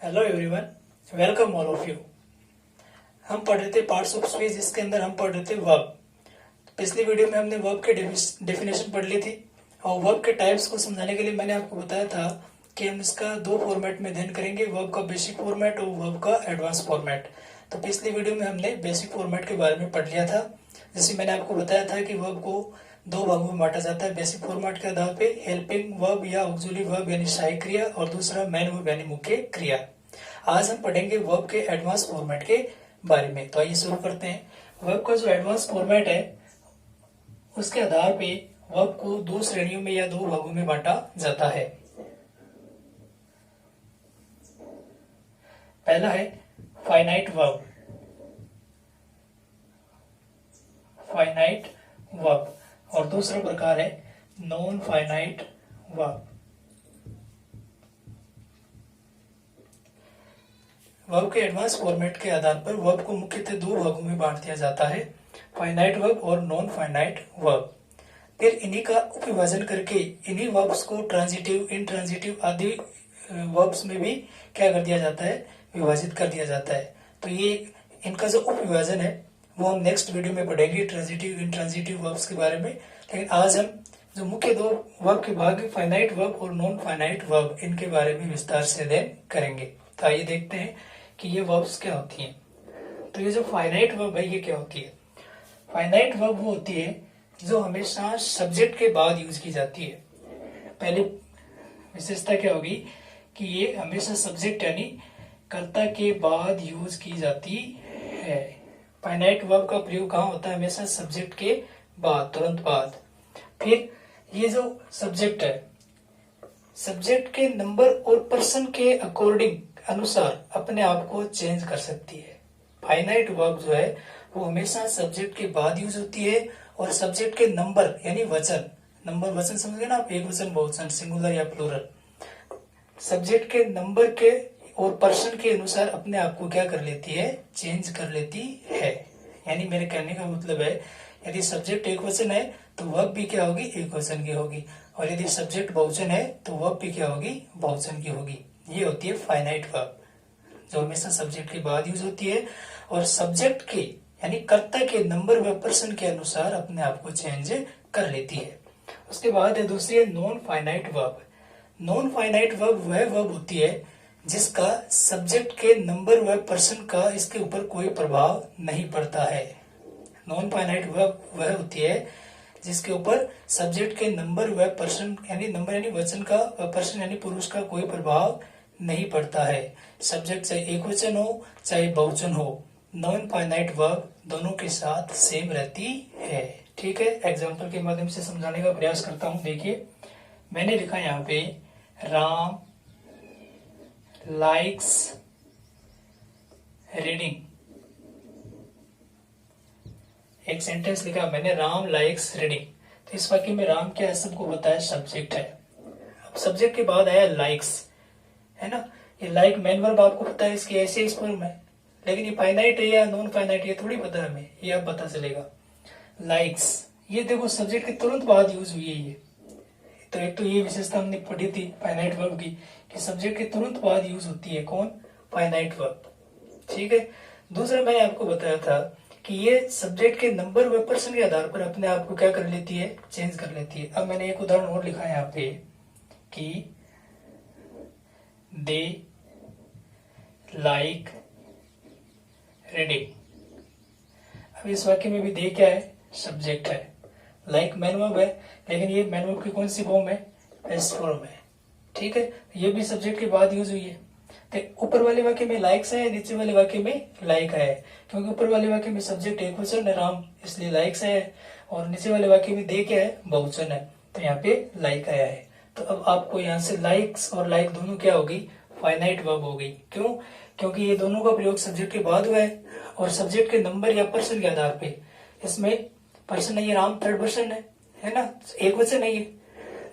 Hello everyone, welcome all of you. हम पढ़ रहे थे पार्ट्स ऑफ स्पीच, जिसके अंदर हम पढ़ रहे थे वर्ब। पिछली वीडियो में हमने वर्ब के डेफिनेशन पढ़ ली थी और वर्ब के टाइप्स को समझाने के लिए मैंने आपको बताया था कि हम इसका दो फॉर्मेट में अध्ययन करेंगे, वर्ब का बेसिक फॉर्मेट और वर्ब का एडवांस फॉर्मेट। तो पिछली वीडियो में हमने बेसिक फॉर्मेट के बारे में पढ़ लिया था, जिसमें मैंने आपको बताया था कि वर्ब को दो भागों में बांटा जाता है बेसिक फॉर्मेट के आधार पे, हेल्पिंग वर्ब या ऑक्सिलरी वर्ब यानी सहायक क्रिया, और दूसरा मेन वर्ब यानी मुख्य क्रिया। आज हम पढ़ेंगे वर्ब के एडवांस फॉर्मेट के बारे में। तो आइए शुरू करते हैं। वर्ब का जो एडवांस फॉर्मेट है उसके आधार पे वर्ब को दो श्रेणियों में या दो भागों में बांटा जाता है। पहला है फाइनाइट वर्ब, फाइनाइट वर्ब, और दूसरा प्रकार है नॉन फाइनाइट वर्ब। वर्ब के एडवांस फॉर्मेट के आधार पर वर्ब को मुख्यतः दो भागों में बांट दिया जाता है, फाइनाइट वर्ब और नॉन फाइनाइट वर्ब। फिर इन्हीं का उपविभाजन करके इन्हीं वर्ब्स को ट्रांजिटिव, इंट्रांजिटिव आदि वर्ब्स में भी क्या कर दिया जाता है, विभाजित कर दिया जाता है। तो ये इनका जो उपविभाजन है वो हम नेक्स्ट वीडियो में पढ़ेंगे, ट्रांजिटिव इंट्रांजिटिव वर्ब्स के बारे में। लेकिन आज हम जो मुख्य दो वर्ब के भाग फाइनाइट वर्ब और नॉन फाइनाइट वर्ब, इनके बारे में विस्तार से अध्ययन करेंगे। तो आइए देखते हैं कि ये वर्ब्स क्या होती हैं। तो ये जो फाइनाइट वर्ब है ये क्या होती है। फाइनाइट वर्ब वो होती है जो हमेशा सब्जेक्ट के बाद यूज की जाती है। पहली विशेषता क्या होगी कि ये हमेशा सब्जेक्ट यानी कर्ता के बाद यूज की जाती है। फाइनाइट वर्ब का प्रयोग कहाँ होता है, हमेशा सब्जेक्ट के बाद, तुरंत बाद। फिर ये जो सब्जेक्ट है, सब्जेक्ट के नंबर और पर्सन के अकॉर्डिंग, अनुसार अपने आप को चेंज कर सकती है। फाइनाइट वर्ब जो है वो हमेशा सब्जेक्ट के बाद यूज होती है और सब्जेक्ट के नंबर यानी वचन, नंबर वचन समझ गए ना आप, एक वचन बहुवचन, सिंगुलर या प्लूरल, सब्जेक्ट के नंबर के और पर्सन के अनुसार अपने आप को क्या कर लेती है, चेंज कर लेती है। यानी मेरे कहने का मतलब है यदि सब्जेक्ट एक वचन है तो वर्ब भी क्या होगी, एक वचन की होगी, और यदि सब्जेक्ट बहुवचन है तो वर्ब भी क्या होगी, बहुवचन की होगी। ये होती है फाइनाइट वर्ब, जो हमेशा सब्जेक्ट के बाद यूज होती है और सब्जेक्ट के यानी कर्ता के नंबर व पर्सन के अनुसार अपने आप को चेंज कर लेती है। उसके बाद है दूसरी है non finite verb. Non finite verb वह वर्ब होती है जिसका सब्जेक्ट के नंबर व पर्सन का इसके ऊपर कोई प्रभाव नहीं पड़ता है। नॉन फाइनाइट वर्ब वह होती है जिसके ऊपर सब्जेक्ट के नंबर व पर्सन यानी नंबर यानी वचन का व पर्सन यानी पुरुष का कोई प्रभाव नहीं पड़ता है। सब्जेक्ट चाहे एक वचन हो चाहे बहुवचन हो, नॉन फाइनाइट वर्ब दोनों के साथ सेम रहती है। ठीक है, एग्जाम्पल के माध्यम से समझाने का प्रयास करता हूं। देखिए मैंने लिखा यहाँ पे राम लाइक्स रीडिंग। एक सेंटेंस लिखा मैंने, राम लाइक्स रीडिंग। तो इस वाक्य में राम क्या है, सबको बताया सब्जेक्ट है। अब सब्जेक्ट के बाद आया लाइक्स, है ना। ये लाइक मेन वर्ब आपको पता है, इसकी ऐसे इस फॉर्म है, लेकिन ये फाइनाइट है या नॉन फाइनाइट ये थोड़ी पता है हमें, ये अब पता चलेगा। लाइक्स ये देखो सब्जेक्ट के तुरंत बाद यूज हुई है ये। तो एक तो ये विशेषता हमने पढ़ी थी फाइनाइट वर्ब की कि सब्जेक्ट के तुरंत बाद यूज होती है, कौन, फाइनाइट वर्ब। ठीक है। दूसरा मैंने आपको बताया था कि ये सब्जेक्ट के नंबर व पर्सन के आधार पर अपने आप को क्या कर लेती है, चेंज कर लेती है। अब मैंने एक उदाहरण और लिखा है यहाँ पे कि दे लाइक रीडिंग। अब इस वाक्य में भी दे क्या है, सब्जेक्ट है, लाइक मेन वर्ब है, लेकिन ये मेन वर्ब की कौन सी फॉर्म है, पेस्ट फॉर्म है। ठीक है, ये भी सब्जेक्ट के बाद यूज हुई है। तो ऊपर वाले वाक्य में लाइक्स है, नीचे वाले वाक्य में लाइक है, क्योंकि ऊपर वाले वाक्य में सब्जेक्ट एक वचन है राम, इसलिए लाइक्स है, और नीचे वाले वाक्य में दे क्या है, बहुवचन है, तो यहाँ पे लाइक आया है। तो अब आपको यहाँ से लाइक्स और लाइक दोनों क्या होगी, फाइनाइट वर्ब हो गई। क्यों, क्योंकि ये दोनों का प्रयोग सब्जेक्ट के बाद हुआ है और सब्जेक्ट के नंबर या पर्सन के आधार पे, इसमें पर्सन है ये राम, थर्ड पर्सन है ना, एक वचन है ये,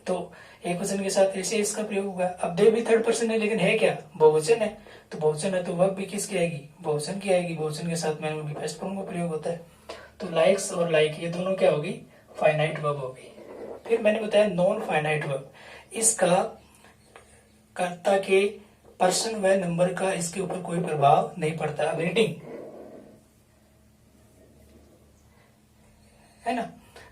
तो एक वचन के साथ ऐसे इसका प्रयोग हुआ। अब दे भी थर्ड पर्सन है लेकिन है क्या, बहुवचन है, तो बहुवचन है तो वर्ब भी किसकी आएगी, बहुवचन की आएगी। बहुवचन के साथ मैन वर्ब फर्स्ट फॉर्म का प्रयोग होता है। तो लाइक्स और लाइक ये दोनों क्या होगी, फाइनाइट वर्ब होगी। फिर मैंने बताया नॉन फाइनाइट वर्ब, इसका कर्ता के पर्सन व नंबर का इसके ऊपर कोई प्रभाव नहीं पड़ता। अब रीडिंग है ना,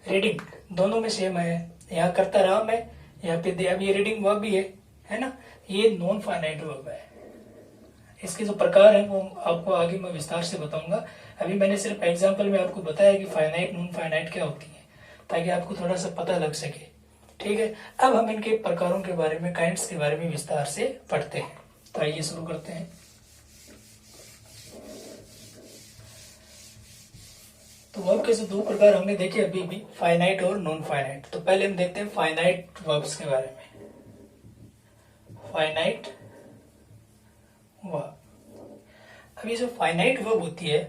रीडिंग दोनों में सेम है, यहाँ करता रहा मैं, यहाँ पे अब ये रीडिंग वर्ब भी है ना, ये नॉन फाइनाइट वर्ब है। इसके जो प्रकार हैं वो आपको आगे मैं विस्तार से बताऊंगा। अभी मैंने सिर्फ एग्जांपल में आपको बताया कि फाइनाइट नॉन फाइनाइट क्या होती है, ताकि आपको थोड़ा सा पता लग सके। ठीक है, अब हम इनके प्रकारों के बारे में, काइंड्स के बारे में विस्तार से पढ़ते हैं। तो आइए शुरू करते हैं। तो वर्ब के जो दो प्रकार हमने देखे अभी भी, फाइनाइट और नॉन फाइनाइट। तो पहले हम देखते हैं फाइनाइट वर्ब्स के बारे में। फाइनाइट वर्ब, अभी जो फाइनाइट वर्ब होती है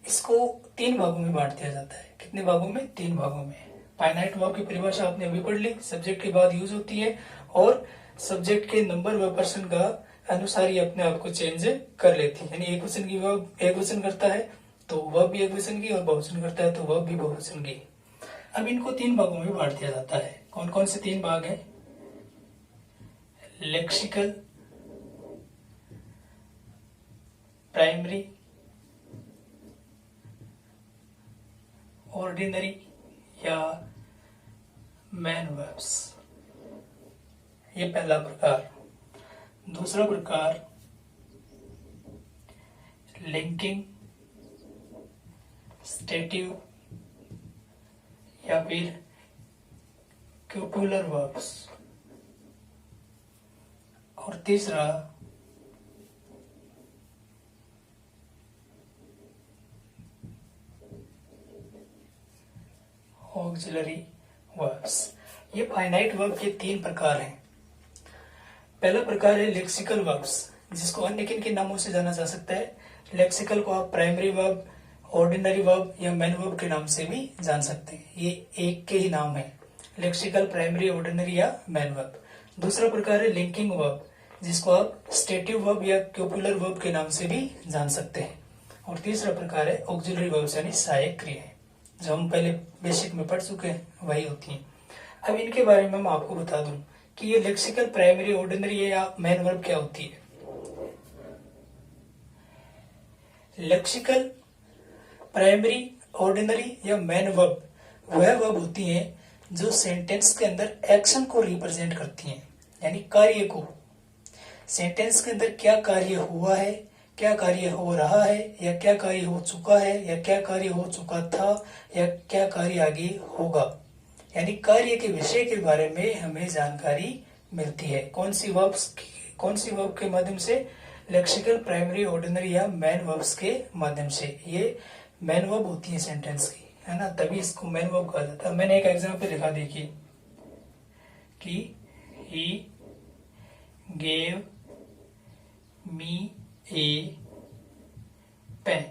इसको 3 भागों में बांट दिया जाता है। कितने भागों में? 3 भागों में। फाइनाइट वर्ब की परिभाषा आपने अभी पढ़ ली, सब्जेक्ट के बाद यूज होती है और सब्जेक्ट के नंबर व पर्सन का अनुसार ही अपने आप को चेंज कर लेती है। यानी एक वचन की वर्ब एक वचन करता है तो वर्ब भी एक वचन की, और बहुवचन करता है तो वर्ब भी बहुवचन की। अब इनको 3 भागों में बांट दिया जाता है। कौन कौन से 3 भाग हैं? लेक्सिकल, प्राइमरी, ऑर्डिनरी या मैन वर्ब्स, ये पहला प्रकार। दूसरा प्रकार लिंकिंग, स्टेटिव या फिर क्यूपुलर वर्ब्स। और तीसरा ऑक्सिलरी वर्ब्स। ये फाइनाइट वर्ब के 3 प्रकार हैं। पहला प्रकार है लेक्सिकल वर्ब्स, जिसको अन्य किन के नामों से जाना जा सकता है। लेक्सिकल को आप प्राइमरी वर्ब, ऑर्डिनरी वर्ब या मैन वर्ब के नाम से भी जान सकते हैं। ये एक के ही नाम है, लेक्सिकल, प्राइमरी, ऑर्डिनरी या मैन वर्ब। दूसरा प्रकार है लिंकिंग वर्ब, जिसको आप स्टेटिव वर्ब या क्यूपुलर वर्ब के नाम से भी जान सकते हैं। और तीसरा प्रकार है ऑक्सिलरी वर्ब्स, यानी सहायक क्रियाएं, जो हम पहले बेसिक में पढ़ चुके हैं वही होती हैं। अब इनके बारे में मैं आपको बता दूं कि ये लेक्सिकल, प्राइमरी, ऑर्डिनरी या मैन वर्ब क्या होती है। लेक्सिकल, प्राइमरी, ऑर्डिनरी या मैन वर्ब वह वर्ब होती हैं जो सेंटेंस के अंदर एक्शन को रिप्रेजेंट करती हैं, यानी कार्य को। सेंटेंस के अंदर क्या कार्य हुआ है, क्या कार्य हो रहा है, या क्या कार्य हो चुका है, या क्या कार्य हो चुका था, या क्या कार्य आगे होगा, यानी कार्य के विषय के बारे में हमें जानकारी मिलती है। कौन सी वर्ब के माध्यम से? लेक्सिकल, प्राइमरी, ऑर्डिनरी या मैन वर्ब्स के माध्यम से। ये मैन वर्ब होती है सेंटेंस की, है ना, तभी इसको मैन वर्ब कहा जाता है। मैंने एक एग्जांपल लिखा, देखिए कि he gave me A pen.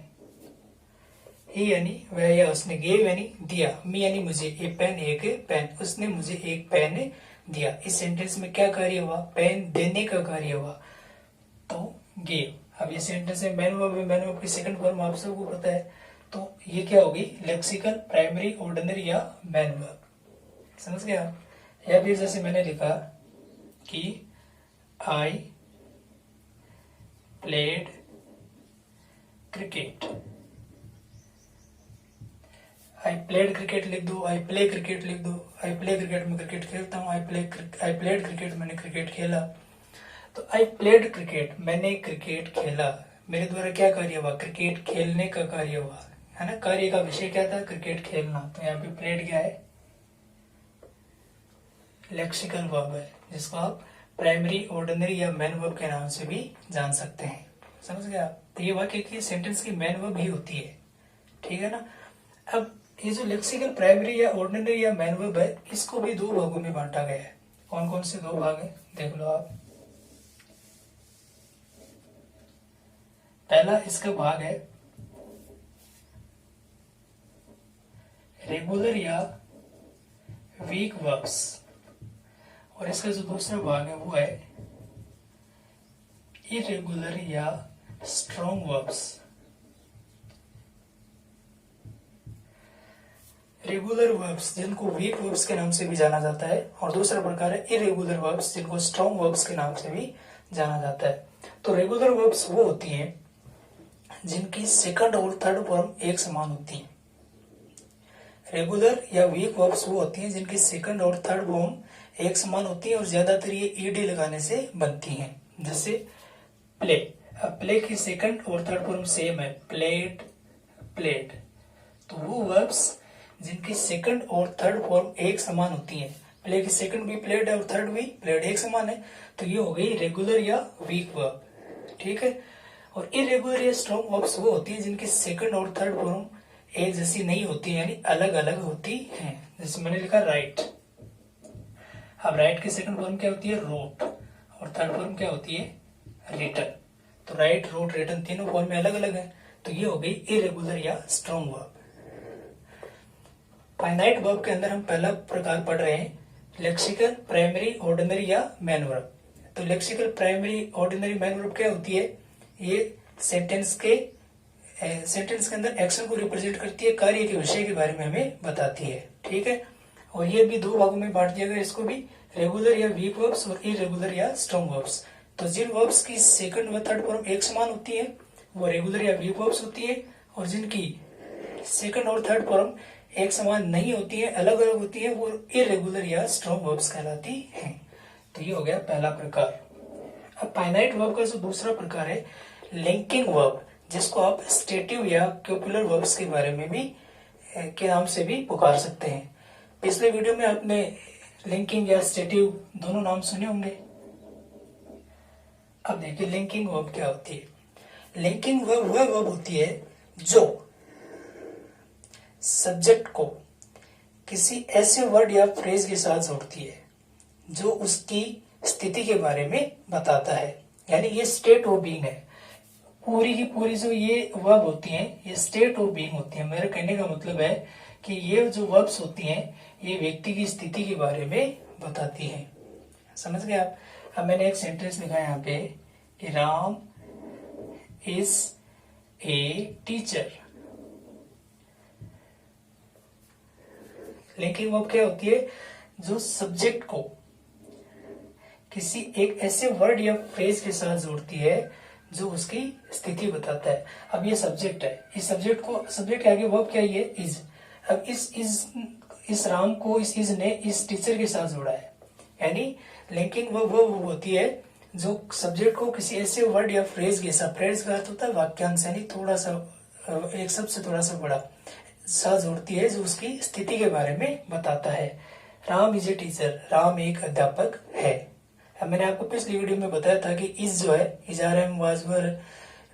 ही यानी वह या उसने, गेव यानी दिया, मी यानी मुझे, ए पेन एक पेन, उसने मुझे एक पेन दिया। इस सेंटेंस में क्या कार्य हुआ? पेन देने का कार्य हुआ, तो गेव। अब ये सेंटेंस है मैन वर्ब है, मैन वर्ब की सेकंड फॉर्म आप सबको पता है, तो ये क्या होगी? लेक्सिकल, प्राइमरी, ऑर्डिनरी या मैन वर्ब। समझ गया? या फिर जैसे मैंने लिखा कि I played cricket. I played cricket लिख दो, आई प्ले क्रिकेट लिख दो। आई प्ले क्रिकेट में क्रिकेट खेलता हूँ, आई प्लेड क्रिकेट मैंने क्रिकेट खेला। तो आई प्लेड क्रिकेट, मैंने क्रिकेट खेला, मेरे द्वारा क्या कार्य हुआ? क्रिकेट खेलने का कार्य हुआ, है ना। कार्य का विषय क्या था? क्रिकेट खेलना। तो यहाँ पे प्लेड क्या है? लेक्सिकल वर्ब है, जिसको आप प्राइमरी, ऑर्डिनरी या मैन वर्ब के नाम से भी जान सकते हैं। समझ गया? तो ये वाक्य की सेंटेंस की मैन वर्ब ही होती है, ठीक है ना। अब ये जो लेक्सिकल, प्राइमरी या ऑर्डिनरी या मैन वर्ब है, इसको भी 2 भागों में बांटा गया है। कौन कौन से 2 भाग है? देख लो आप। पहला इसका भाग है रेगुलर या वीक वर्ब्स, और इसका जो दूसरा भाग है वो है इरेगुलर या स्ट्रॉन्ग वर्ब्स। रेगुलर वर्ब्स जिनको वीक वर्ब्स के नाम से भी जाना जाता है, और दूसरा प्रकार है इरेगुलर वर्ब्स जिनको स्ट्रॉन्ग वर्ब्स के नाम से भी जाना जाता है। तो रेगुलर वर्ब्स वो होती हैं जिनकी सेकंड और थर्ड फॉर्म एक समान होती है। रेगुलर या वीक वर्ब्स वो होती हैं जिनकी सेकंड और थर्ड फॉर्म एक समान होती है और ज्यादातर ये ईडी लगाने से बनती हैं। जैसे प्ले, अब प्ले की सेकंड और थर्ड फॉर्म सेम है, प्लेड, प्लेड। तो वो वर्ब्स जिनकी सेकंड और थर्ड फॉर्म एक समान होती हैं, प्ले की सेकंड भी प्लेड है और थर्ड भी प्लेड, एक समान है, तो ये हो गई रेगुलर या वीक वर्ब। ठीक है। और इरेगुलर या स्ट्रॉन्ग वर्ब्स वो होती है जिनकी सेकंड और थर्ड फॉर्म एक जैसी नहीं होती, यानी अलग अलग होती हैं। जैसे मैंने लिखा राइट, अब राइट की सेकंड फॉर्म क्या होती है, रोट, और थर्ड फॉर्म क्या होती है, रिटन। तो राइट, रोट, रिटन तीनों फॉर्म में अलग अलग है, तो ये हो गई इरेगुलर या स्ट्रॉन्ग वर्ब। फाइनाइट वर्ब के अंदर हम पहला प्रकार पढ़ रहे हैं लेक्सिकल, प्राइमरी, ऑर्डिनरी या मैन वर्ब। तो lexical, primary, ordinary, man verb क्या होती है, ये सेंटेंस के अंदर एक्शन को रिप्रेजेंट करती है, कार्य के विषय के बारे में हमें बताती है। ठीक है। और ये भी दो भागों में बांट दिया गया इसको भी, रेगुलर या वीक वर्ब्स और इरेगुलर या स्ट्रॉन्ग वर्ब्स। तो जिन वर्ब्स की सेकंड व थर्ड फॉर्म एक समान होती है वो रेगुलर या वीक वर्ब्स होती है, और जिनकी सेकंड और थर्ड फॉर्म एक समान नहीं होती है, अलग अलग होती है, वो इरेगुलर या स्ट्रॉन्ग वर्ब्स कहलाती हैं। तो ये हो गया पहला प्रकार। अब फाइनाइट वर्ब का जो दूसरा प्रकार है लिंकिंग वर्ब, जिसको आप स्टेटिव या कॉपुलर वर्ब्स के बारे में भी के नाम से भी पुकार सकते हैं। पिछले वीडियो में आपने लिंकिंग या स्टेटिव दोनों नाम सुने होंगे। अब देखिए लिंकिंग वर्ब क्या होती है। लिंकिंग वर्ब वह वर्ब होती है जो सब्जेक्ट को किसी ऐसे वर्ड या फ्रेज के साथ जोड़ती है जो उसकी स्थिति के बारे में बताता है, यानी ये स्टेट ऑफ बीइंग है। पूरी की पूरी जो ये वर्ब होती हैं ये स्टेट ऑफ बीइंग होती है। मेरे कहने का मतलब है कि ये जो वर्ब्स होती हैं ये व्यक्ति की स्थिति के बारे में बताती हैं। समझ गए आप। अब मैंने एक सेंटेंस लिखा है यहाँ पे कि Ram is a teacher. Linking verb क्या होती है, जो सब्जेक्ट को किसी एक ऐसे वर्ड या फ्रेज के साथ जोड़ती है जो उसकी स्थिति बताता है। अब ये सब्जेक्ट है, इस सब्जेक्ट के आगे वर्ब क्या है, इज। अब इस राम को इस ने इस टीचर के साथ जोड़ा है, यानी लिंकिंग वर्ब वो होती है जो सब्जेक्ट को किसी ऐसे वर्ड या फ्रेज के साथ, फ्रेज का अर्थ होता है वाक्यांश, यानी थोड़ा सा एक शब्द से थोड़ा सा बड़ा, साथ जोड़ती है जो उसकी स्थिति के बारे में बताता है। Ram is a teacher, Ram एक अध्यापक है। अब मैंने आपको पिछली वीडियो में बताया था कि इज जो है, is are am was were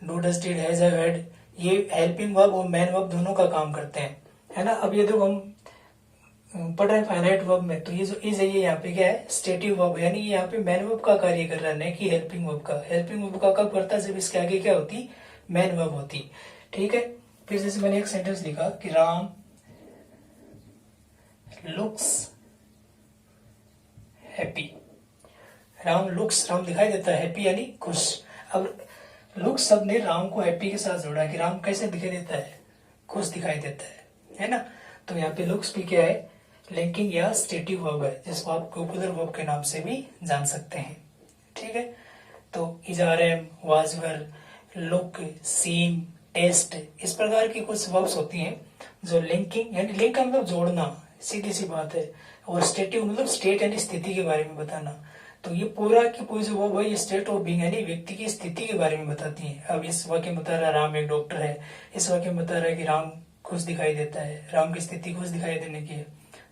do does did has have had, ये हेल्पिंग वर्ब और मैन वर्ब दोनों का काम करते हैं, है ना। अब ये देखो हम पढ़ रहे हैं फाइनाइट वर्ब में, तो ये जो इज है ये यहाँ पे क्या है, स्टेटिव वर्ब, यानी यहाँ पे मैन वर्ब का कार्य कर रहा है, कि हेल्पिंग वर्ब का। हेल्पिंग वर्ब का कब करता है, जब इसके आगे क्या होती, मैन वर्ब होती। ठीक है। फिर जैसे मैंने एक सेंटेंस लिखा कि Ram looks happy. Ram looks, Ram दिखाई देता है, हैप्पी यानी खुश। अब लुक्स शब्द ने राम को हैप्पी के साथ जोड़ा कि राम कैसे दिखाई देता है, खुश दिखाई देता है ना। तो यहाँ पे लुक्स भी क्या है, लिंकिंग या स्टेटिव वर्ब है, जिसको आप कॉपुलर वर्ब के नाम से भी जान सकते हैं। ठीक है। तो is are am was were look seem taste, इस प्रकार की कुछ वर्ब्स होती हैं जो लिंकिंग, यानी लिंक का मतलब जोड़ना, सीधी सी बात है, और स्टेटिव मतलब स्टेट यानी स्थिति के बारे में बताना। तो ये पूरा की पूरी जो वर्ब है ये स्टेट ऑफ बीइंग यानी व्यक्ति की स्थिति के बारे में बताती है। अब इस वाक्य में बता रहा है राम एक डॉक्टर है, इस वाक्य में बता रहा है कि राम खुश दिखाई देता है, राम की स्थिति खुश दिखाई देने की है,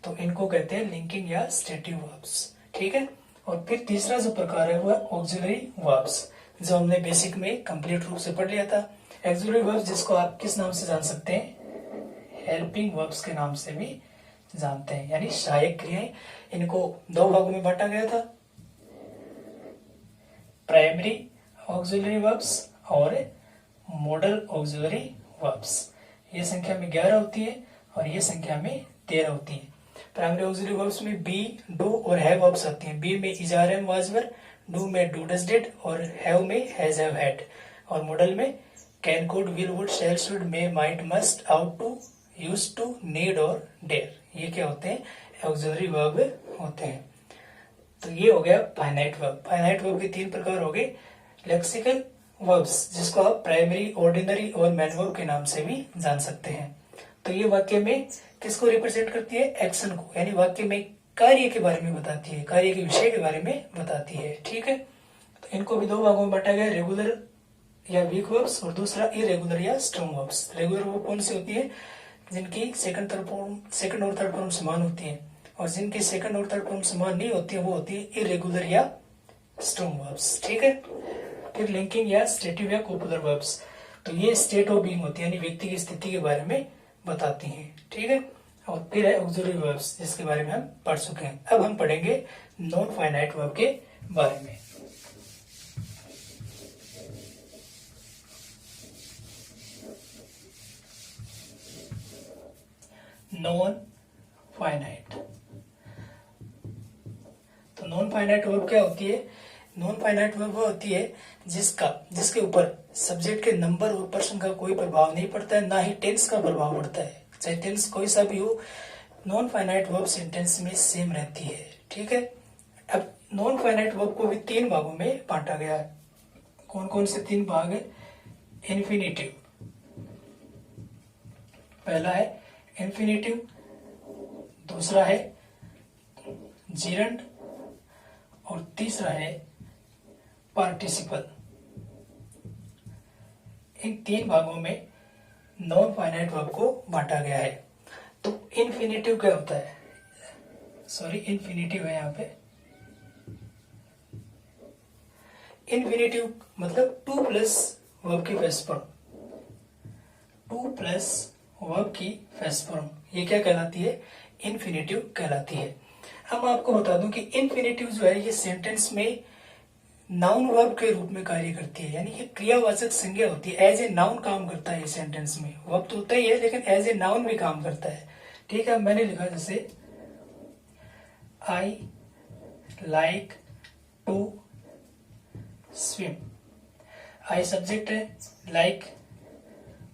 तो इनको कहते हैं लिंकिंग या स्टेटिव वर्ब्स। ठीक है। और फिर तीसरा जो प्रकार है वो है ऑक्सिलरी वर्ब्स, जो हमने बेसिक में कंप्लीट रूप से पढ़ लिया था। ऑक्सिलरी वर्ब्स जिसको आप किस नाम से जान सकते हैं, हेल्पिंग वर्ब्स के नाम से भी जानते हैं, यानी सहायक क्रियाएं। इनको दो भागों में बांटा गया था, प्राइमरी ऑक्सिलरी वर्ब्स और मॉडल ऑक्सिलरी वर्ब्स। ये संख्या में 11 होती है और ये संख्या में 13 होती है। प्राइमरी ऑक्सिलरी वर्ब्स में बी, डू और हैव वर्ब्स आती हैं। बी में is are am was were, do में डू डज डिड और हैव में हैज हैव हैड, और मॉडल में can could will would shall should may might must ought to use to need और dare. ये क्या होते हैं, ऑक्सिलरी वर्ब होते हैं। तो ये हो गया फाइनाइट वर्ब। फाइनाइट वर्ब के तीन प्रकार हो गए, लेक्सिकल वर्ब्स, जिसको आप प्राइमरी, ऑर्डिनरी और मेन वर्ब के नाम से भी जान सकते हैं। तो ये वाक्य में किसको रिप्रेजेंट करती है? एक्शन को, यानी वाक्य में कार्य के बारे में बताती है, कार्य के विषय के बारे में बताती है। ठीक है, तो इनको भी दो भागों में बांटा गया, रेगुलर या वीक वर्ब्स और दूसरा इरेगुलर या स्ट्रॉन्ग वर्ब्स। रेगुलर वर्ब कौन सी होती है? जिनकी सेकंड और थर्ड फॉर्म समान होती है, और जिनकी सेकंड और थर्ड फॉर्म समान नहीं होती है वो होती है इरेगुलर या स्ट्रॉन्ग वर्ब्स। ठीक है, फिर लिंकिंग या स्टेटिव या कोपुलर वर्ब्स, तो ये स्टेट ऑफ बीइंग होती है, यानी व्यक्ति की स्थिति के बारे में बताती हैं। ठीक है, और फिर है ऑक्सिलरी वर्ब्स, जिसके बारे में हम पढ़ चुके हैं। अब हम पढ़ेंगे नॉन फाइनाइट वर्ब के बारे में। नॉन फाइनाइट, तो नॉन फाइनाइट वर्ब क्या होती है? नॉन फाइनाइट वर्ब वो होती है जिसके ऊपर सब्जेक्ट के नंबर और पर्सन का कोई प्रभाव नहीं पड़ता है, ना ही टेंस का प्रभाव पड़ता है, चाहे टेंस कोई सा भी हो, नॉन फाइनाइट वर्ब सेंटेंस में सेम रहती है। ठीक है, अब नॉन फाइनाइट वर्ब को भी तीन भागों में बांटा गया है। कौन कौन से तीन भाग है? इन्फिनेटिव, पहला है इन्फिनेटिव, दूसरा है जिरंड और तीसरा है पार्टिसिपल। इन तीन भागों में नॉन फाइनाइट वर्ब को बांटा गया है। तो इन्फिनेटिव क्या होता है? इन्फिनेटिव है यहाँ पे। इन्फिनेटिव मतलब टू प्लस वर्ब की first form, two plus verb की फर्स्ट फॉर्म, ये क्या कहलाती है? इन्फिनेटिव कहलाती है। अब मैं आपको बता दूं कि इन्फिनेटिव जो है ये सेंटेंस में नाउन वर्ब के रूप में कार्य करती है, यानी ये क्रियावाचक संज्ञा होती है, एज ए नाउन काम करता है ये सेंटेंस में। वर्ब तो होता ही है लेकिन एज ए नाउन भी काम करता है। ठीक है, मैंने लिखा जैसे I like to swim, I subject है, लाइक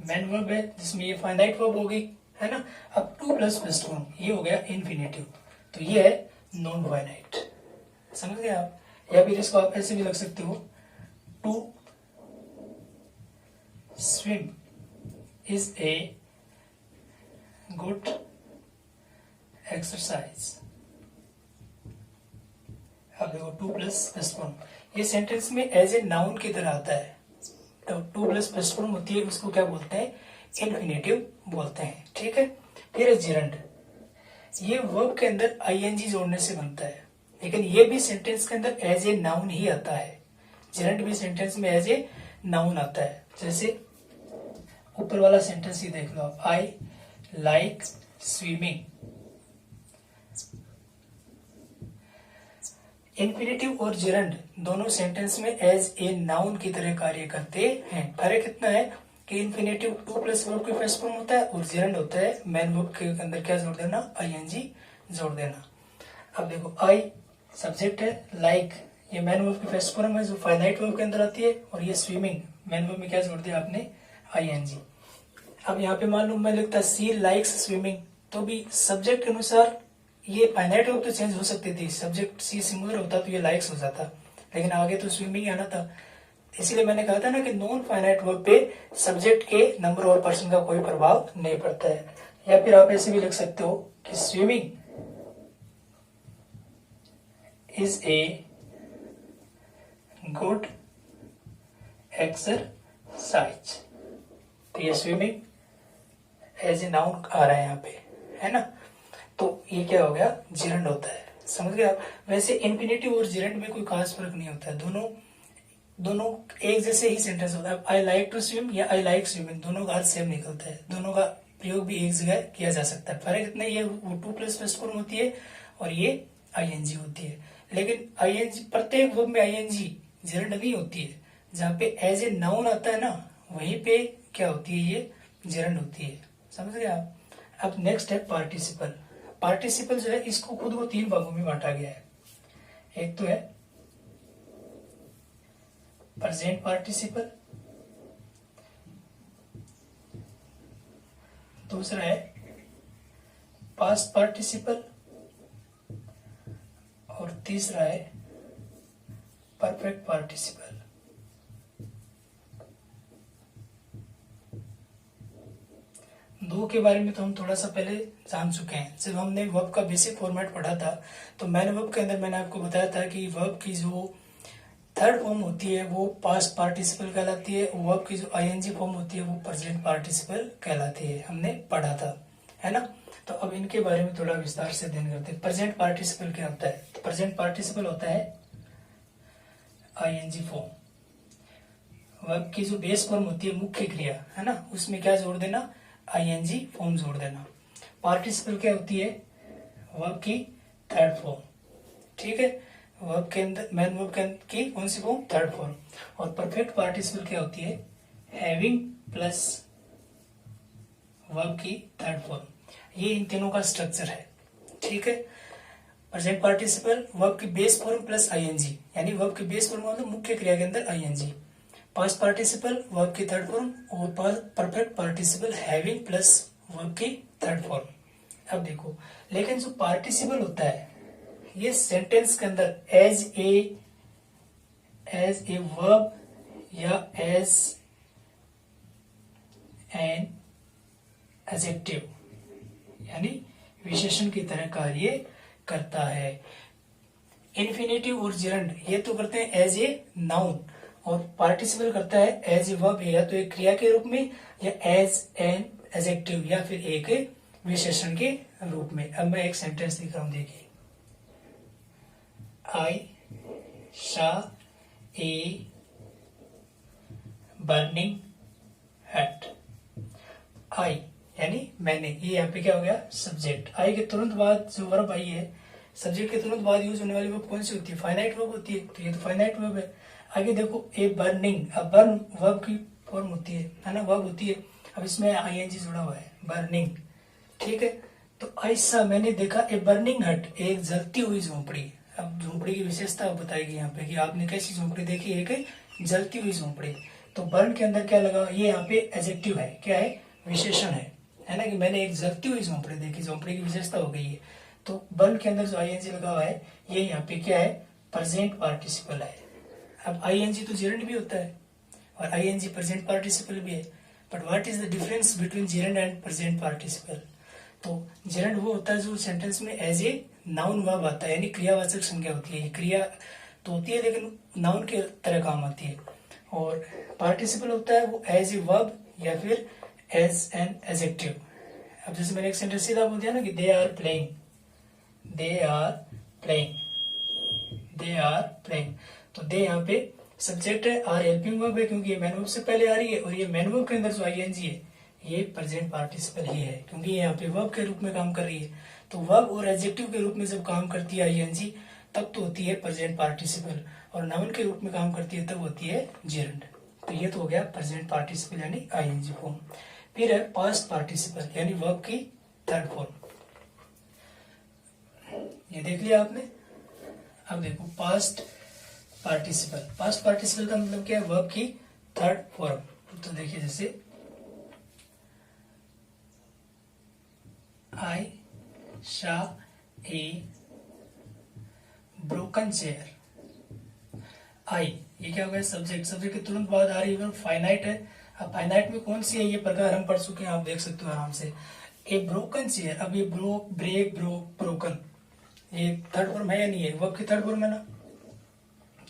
मेन वर्ब है जिसमें ये फाइनाइट वर्ब होगी, है ना। अब टू प्लस फर्स्ट फॉर्म, ये हो गया इन्फिनेटिव, तो ये है नॉन फाइनाइट। समझ गए आप? या फिर इसको आप ऐसे भी लिख सकते हो, to swim is a good exercise. अब देखो टू प्लस फर्स्ट फॉर्म, ये सेंटेंस में एज ए नाउन की तरह आता है, तो टू प्लस फर्स्ट फॉर्म होती है, उसको क्या बोलते हैं? इन्फिनेटिव बोलते हैं। ठीक है, फिर जिरंड, ये वर्ब के अंदर आईएनजी जोड़ने से बनता है, लेकिन ये भी सेंटेंस के अंदर एज ए नाउन ही आता है। जिरंड भी सेंटेंस में एज ए नाउन आता है। जैसे ऊपर वाला सेंटेंस ही देख लो आप, आई लाइक स्विमिंग। इन्फिनेटिव और जिरंड दोनों सेंटेंस में एज ए नाउन की तरह कार्य करते हैं। फर्क इतना है कि इन्फिनेटिव टू प्लस वर्ब के फर्स्ट फॉर्म होता है और जिरंड होता है मेन वर्ब के अंदर क्या जोड़ देना? आईएनजी जोड़ देना। अब देखो आई सब्जेक्ट है, लाइक ये मेन वर्ब की फर्स्ट फॉर्म है जो फाइनाइट वर्ब के अंदर आती है, और ये स्विमिंग मेन वर्ब में क्या जोड़ दिया आपने? आईएनजी। अब यहाँ पे मान लो मैं लिखता सी लाइक्स स्विमिंग, तो भी सब्जेक्ट के अनुसार ये फाइनाइट वर्ब तो चेंज हो सकती थी, सब्जेक्ट सी सिंगुलर होता तो ये लाइक्स हो जाता, लेकिन आगे तो स्विमिंग आना था। इसलिए मैंने कहा था ना कि नॉन फाइनाइट वर्ब पे सब्जेक्ट के नंबर और पर्सन का कोई प्रभाव नहीं पड़ता है। या फिर आप ऐसे भी लिख सकते हो कि swimming is a good exercise. तो ये स्विमिंग एज ए नाउन आ रहा है यहाँ पे, है ना। तो ये क्या हो गया? जिरंड होता है। समझ गए आप? वैसे इन्फिनेटिव और जिरंड में कोई खास फर्क नहीं होता है, दोनों एक जैसे ही सेंटेंस होता है। आई लाइक टू स्विम या आई लाइक स्विमिंग, दोनों का अर्थ सेम निकलता है, दोनों का प्रयोग भी एक जगह किया जा सकता है। फर्क इतना ही है, वो टू प्लस फर्स्ट फॉर्म होती है और ये आईएनजी होती है। लेकिन आईएनजी प्रत्येक वर्ब में आईएनजी जिरंड नहीं होती है, जहाँ पे एज ए नाउन आता है ना, वहीं पे क्या होती है? ये जिरंड होती है। समझ गए आप? अब नेक्स्ट है पार्टिसिपल। पार्टिसिपल जो है इसको खुद को तीन भागों में बांटा गया है। एक तो है प्रेजेंट पार्टिसिपल, दूसरा है पास्ट पार्टिसिपल और तीसरा है परफेक्ट पार्टिसिपल। दो के बारे में तो हम थोड़ा सा पहले जान चुके हैं। जब हमने वर्ब का बेसिक फॉर्मेट पढ़ा था तो मैन वर्ब के अंदर मैंने आपको बताया था कि वर्ब की जो थर्ड फॉर्म होती है वो पास्ट पार्टिसिपल कहलाती है, वर्ब की जो आईएनजी फॉर्म होती है वो प्रेजेंट पार्टिसिपल कहलाती है, हमने पढ़ा था, है ना। तो अब इनके बारे में थोड़ा विस्तार से अध्ययन करते हैं। प्रेजेंट पार्टिसिपल क्या होता है? तो प्रेजेंट पार्टिसिपल होता है आईएनजी फॉर्म। वर्ब की जो बेस फॉर्म होती है मुख्य क्रिया, है ना, उसमें क्या जोड़ देना? आईएनजी फॉर्म जोड़ देना। पार्टिसिपल क्या होती है? वर्ब की थर्ड फॉर्म, ठीक है। वर्ब के अंदर मैन वर्ब की कौन सी फॉर्म? Third form. और परफेक्ट पार्टिसिपल क्या होती है? हैविंग प्लस वर्ब की थर्ड फॉर्म। ये इन तीनों का स्ट्रक्चर है, ठीक है। प्रेजेंट पार्टिसिपल वर्ब की बेस फॉर्म प्लस आईएनजी, यानी वर्ब की बेस फॉर्म मतलब मुख्य क्रिया के अंदर आईएनजी। पास्ट पार्टिसिपल वर्ब की थर्ड फॉर्म और perfect participle having plus verb की थर्ड फॉर्म। अब देखो, लेकिन जो पार्टिसिपल होता है ये सेंटेंस के अंदर एज ए वर्ब या एज एन एडजेक्टिव यानी विशेषण की तरह कार्य करता है। इन्फिनेटिव और जेरंड ये तो करते हैं एज ए नाउन, और पार्टिसिपल करता है एज ए वर्ब, या तो एक क्रिया के रूप में या एज एन एडजेक्टिव या फिर एक विशेषण के रूप में। अब मैं एक सेंटेंस लिख रहा हूं, देखिए। आई शा ए बर्निंग हट। आई यानी मैंने, ये यहाँ पे क्या हो गया? सब्जेक्ट। आई के तुरंत बाद जो वर्ब आई है, सब्जेक्ट के तुरंत बाद यूज होने वाली वर्ब कौन सी होती है? फाइनाइट वर्ब होती है, तो ये तो फाइनाइट वर्ब है। आगे देखो, ए बर्निंग, अब बर्न वर्ब की फॉर्म होती है ना, वर्ब होती है। अब इसमें आईएनजी जुड़ा हुआ है, बर्निंग, ठीक है। तो ऐसा मैंने देखा ए बर्निंग हट, एक जलती हुई झोंपड़ी। अब झोंपड़ी की विशेषता बताएगी यहाँ पे कि आपने कैसी झोंपड़ी देखी, एक जलती हुई झोंपड़ी। तो बर्न के अंदर क्या लगा? ये यहाँ पे एडजेक्टिव है, क्या है? विशेषण है ना, कि मैंने एक जलती हुई झोंपड़ी देखी, झोंपड़ी की विशेषता हो गई है। तो बर्न के अंदर जो आईएनजी लगा हुआ है ये यहाँ पे क्या है? प्रेजेंट पार्टिसिपल है। अब आईएनजी तो जेरेंड भी होता है और आईएनजी प्रेजेंट पार्टिसिपल भी है, but what is the difference between gerund and present participle? तो जेरेंड वो होता है जो सेंटेंस में एज ए नाउन वर्ब आता है, यानी क्रियावाचक संज्ञा होती है। ये क्रिया तो होती है लेकिन नाउन के तरह काम आती है। और पार्टिसिपल होता है वो एज ए वर्ब या फिर एज एन एडजेक्टिव। अब जैसे मैंने एक सेंटेंस सीधा बोल दिया ना कि they are playing, they are playing, they are playing, तो दे यहाँ पे सब्जेक्ट है, आर हेल्पिंग वर्ब है क्योंकि ये मैन वर्ब से पहले आ रही है, और ये मैन वर्ब के अंदर जो आईएनजी है ये प्रेजेंट पार्टिसिपल ही है क्योंकि ये यहाँ पे वर्ब के रूप में काम कर रही है। तो वर्ब और एडजेक्टिव के रूप में जब काम करती है आईएनजी तब तो होती है प्रेजेंट पार्टिसिपल, और नाउन के रूप में काम करती है तब होती है जेरेंड। तो ये तो हो गया प्रेजेंट पार्टिसिपल यानी आईएनजी फॉर्म। फिर है पास्ट पार्टिसिपल यानी वर्ब की थर्ड फॉर्म। ये देख लिया आपने। अब देखो पास्ट पार्टिसिपल, पास्ट पार्टिसिपल का मतलब क्या है? वर्ब की थर्ड फॉर्म। तो देखिए जैसे आई शा ए ब्रोकन चेयर। आई ये क्या हो गया? सब्जेक्ट, सब्जेक्ट के तुरंत बाद आ रही है फाइनाइट है। अब फाइनाइट में कौन सी है? ये प्रकार हम पढ़ चुके हैं, आप देख सकते हो आराम से। ए ब्रोकन चेयर, अब ये ब्रोक, ब्रेक, ब्रोकन, ये थर्ड फॉर्म है या नहीं है? वर्ब की थर्ड फॉर्म है ना।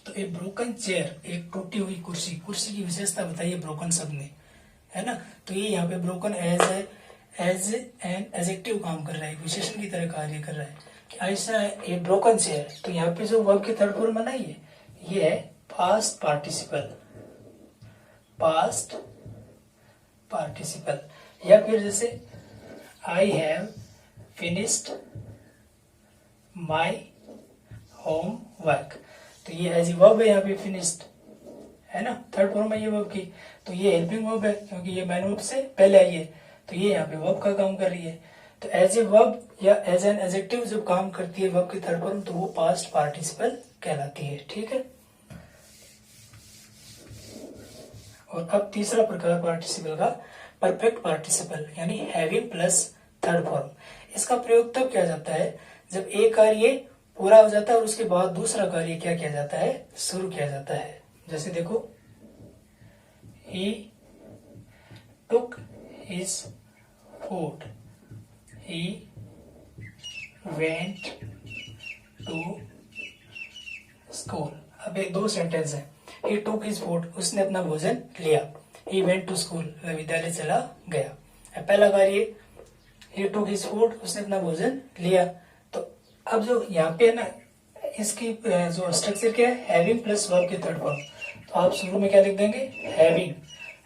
तो ए ब्रोकन चेयर, एक टूटी हुई कुर्सी, कुर्सी की विशेषता बताइए ब्रोकन शब्द ने, है ना। तो ये यहाँ पे ब्रोकन एज एन एडजेक्टिव काम कर रहा है, विशेषण की तरह कार्य कर रहा है कि ऐसा है ए ब्रोकन चेयर। तो यहाँ पे जो वर्ब की थर्ड फॉर्म बना ये है पास्ट पार्टिसिपल, पास्ट पार्टिसिपल। या फिर जैसे I have finished my home work, तो ये एज ए वर्ब है यहाँ पे फिनिश्ड, है ना, थर्ड फॉर्म है ये वर्ब की। तो ये हेल्पिंग वर्ब है क्योंकि ये मैन वर्ब से पहले आई है, तो ये यहाँ पे वर्ब का काम कर रही है। तो एज ए वर्ब या एज एन एडजेक्टिव जब काम करती है वर्ब की थर्ड फॉर्म तो वो पास्ट पार्टिसिपल कहलाती है, ठीक है। और अब तीसरा प्रकार पार्टिसिपल का परफेक्ट पार्टिसिपल यानी हैविंग प्लस थर्ड फॉर्म। इसका प्रयोग तब किया जाता है जब एक कार्य पूरा हो जाता है और उसके बाद दूसरा कार्य क्या किया जाता है? शुरू किया जाता है। जैसे देखो, he took his food. He went to school. अब एक दो सेंटेंस है. He took his food. उसने अपना भोजन लिया. He went to school. वह विद्यालय चला गया. पहला कार्य He took his food. उसने अपना भोजन लिया. तो अब जो यहाँ पे है ना, इसकी जो स्ट्रक्चर क्या है, हैविंग प्लस वर्ब की थर्ड फॉर्म. तो आप शुरू में क्या लिख देंगे, हैविंग,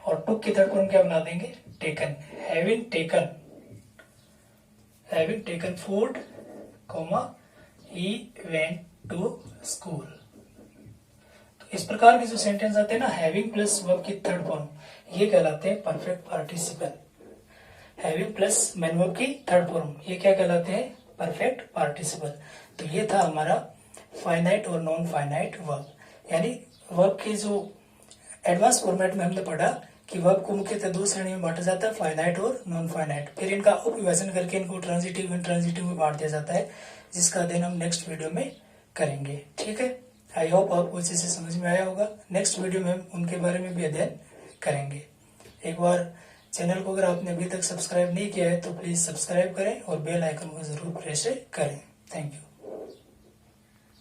और टुक की थर्ड फॉर्म क्या बना देंगे, taken. Having taken food, he went to school. तो इस प्रकार के जो सेंटेंस आते हैं ना, हैविंग प्लस वर्ब की थर्ड फॉर्म, ये कहलाते हैं perfect participle. Having plus main verb की थर्ड फॉर्म, ये क्या कहलाते हैं, परफेक्ट पार्टिसिपल. तो ये था हमारा फाइनाइट और नॉन फाइनाइट वर्ब. यानी वर्ब के जो एडवांस फॉर्मेट में हमने पढ़ा कि वर्ब को मुख्यतः दो श्रेणी में बांटा जाता है, फाइनाइट और नॉन फाइनाइट. फिर इनका उपविभाजन करके इनको ट्रांजिटिव एंड ट्रांजिटिव में बांट दिया जाता है, जिसका अध्ययन हम नेक्स्ट वीडियो में करेंगे. ठीक है, आई होप आपको अच्छे से समझ में आया होगा. नेक्स्ट वीडियो में हम उनके बारे में भी अध्ययन करेंगे. एक बार चैनल को अगर आपने अभी तक सब्सक्राइब नहीं किया है तो प्लीज सब्सक्राइब करें और बेल आइकन को जरूर प्रेस करें. Thank you.